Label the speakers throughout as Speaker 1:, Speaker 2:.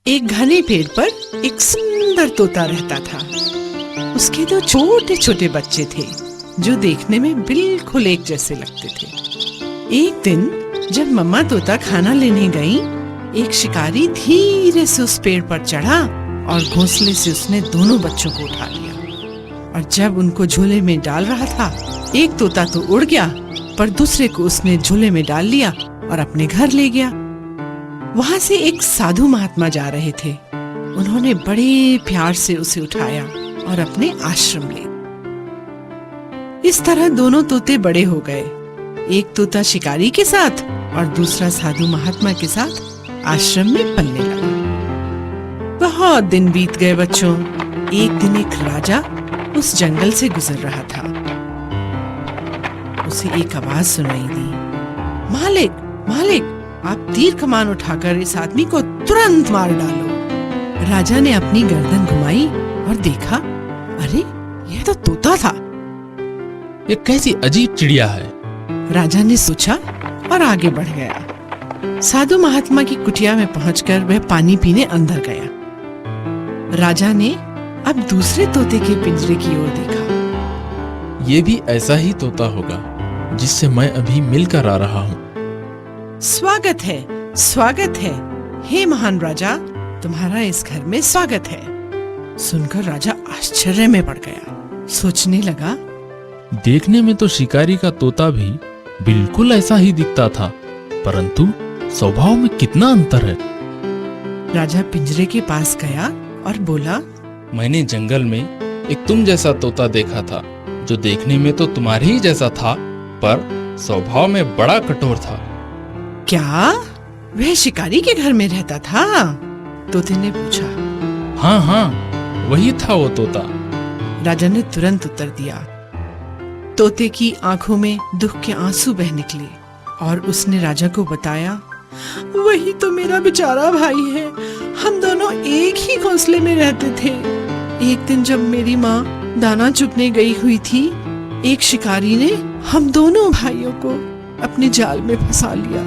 Speaker 1: एक घने पेड़ पर एक सुंदर तोता रहता था। उसके दो छोटे छोटे बच्चे थे जो देखने में बिल्कुल एक जैसे लगते थे। एक दिन जब मम्मा तोता खाना लेने गई, एक शिकारी धीरे से उस पेड़ पर चढ़ा और घोंसले से उसने दोनों बच्चों को उठा लिया। और जब उनको झोले में डाल रहा था, एक तोता तो उड़ गया, पर दूसरे को उसने झोले में डाल लिया और अपने घर ले गया। वहां से एक साधु महात्मा जा रहे थे। उन्होंने बड़े प्यार से उसे उठाया और अपने आश्रम ले। इस तरह दोनों तोते बड़े हो गए, एक तोता शिकारी के साथ और दूसरा साधु महात्मा के साथ आश्रम में पलने लगा। बहुत दिन बीत गए बच्चों। एक दिन एक राजा उस जंगल से गुजर रहा था। उसे एक आवाज सुनाई दी, मालिक मालिक, आप तीर कमान उठाकर इस आदमी को तुरंत मार डालो। राजा ने अपनी गर्दन घुमाई और देखा, अरे यह तो तोता था।
Speaker 2: ये कैसी अजीब चिड़िया है,
Speaker 1: राजा ने सोचा और आगे बढ़ गया। साधु महात्मा की कुटिया में पहुंचकर वह पानी पीने अंदर गया। राजा ने अब दूसरे तोते के पिंजरे की ओर देखा।
Speaker 2: ये भी ऐसा ही तोता होगा जिससे मैं अभी मिलकर आ रहा हूँ।
Speaker 1: स्वागत है, हे महान राजा, तुम्हारा इस घर में स्वागत है। सुनकर राजा आश्चर्य में पड़ गया। सोचने लगा,
Speaker 2: देखने में तो शिकारी का तोता भी बिल्कुल ऐसा ही दिखता था, परंतु स्वभाव में कितना अंतर है।
Speaker 1: राजा पिंजरे के पास गया और बोला,
Speaker 2: मैंने जंगल में एक तुम जैसा तोता देखा था, जो देखने में तो तुम्हारे ही जैसा था, पर स्वभाव में बड़ा कठोर था।
Speaker 1: क्या वह शिकारी के घर में रहता था? तोते ने पूछा।
Speaker 2: हाँ हाँ, वही था वो तोता।
Speaker 1: राजा ने तुरंत उत्तर दिया। तोते की आंखों में दुख के आंसू बह निकले और उसने राजा को बताया, वही तो मेरा बेचारा भाई है। हम दोनों एक ही घोंसले में रहते थे। एक दिन जब मेरी माँ दाना चुगने गई हुई थी, एक शिकारी ने हम दोनों भाइयों को अपने जाल में फंसा लिया।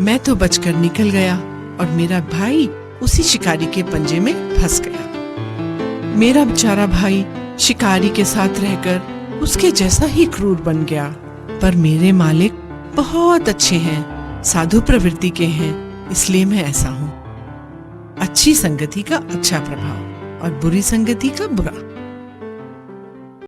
Speaker 1: मैं तो बचकर निकल गया और मेरा भाई उसी शिकारी के पंजे में फंस गया। मेरा बेचारा भाई शिकारी के साथ रहकर उसके जैसा ही क्रूर बन गया, पर मेरे मालिक बहुत अच्छे हैं, साधु प्रवृत्ति के हैं, इसलिए मैं ऐसा हूँ। अच्छी संगति का अच्छा प्रभाव और बुरी संगति का बुरा।